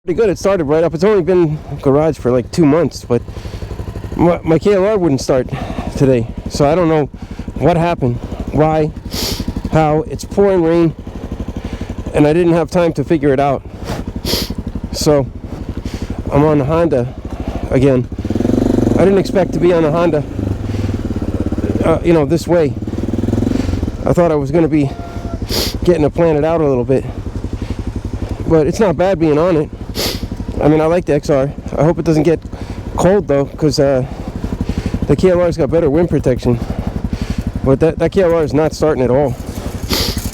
Pretty good. It started right up. It's only been garage for like 2 months, but my KLR wouldn't start today. So I don't know what happened, why, how. It's pouring rain, and I didn't have time to figure it out. So I'm on the Honda again. I didn't expect to be on the Honda, this way. I thought I was going to be getting to plan it out a little bit, but it's not bad being on it. I mean, I like the XR. I hope it doesn't get cold though, because the KLR's got better wind protection. But that KLR is not starting at all,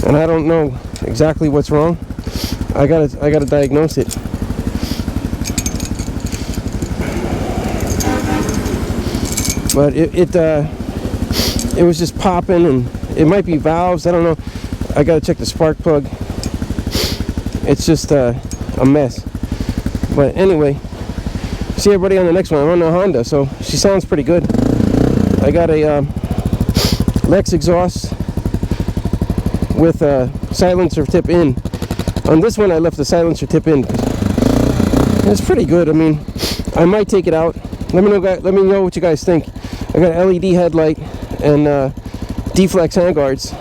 and I don't know exactly what's wrong. I gotta diagnose it. But it was just popping, and it might be valves. I don't know. I gotta check the spark plug. It's just a mess. But anyway, see everybody on the next one. I'm on the Honda, so she sounds pretty good. I got a Lex exhaust with a silencer tip in. On this one, I left the silencer tip in. It's pretty good. I mean, I might take it out. Let me know what you guys think. I got an LED headlight and D-flex handguards.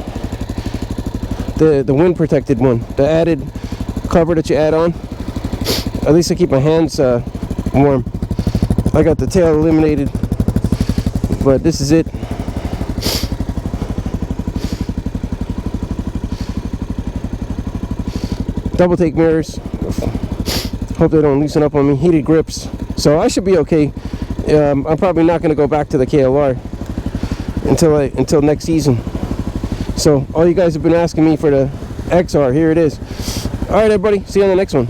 The wind protected one, the added cover that you add on. At least I keep my hands warm. I got the tail eliminated, but this is it. Double take mirrors. Hope they don't loosen up on me. Heated grips. So I should be okay. I'm probably not going to go back to the KLR until next season. So all you guys have been asking me for the XR, here it is. All right, everybody. See you on the next one.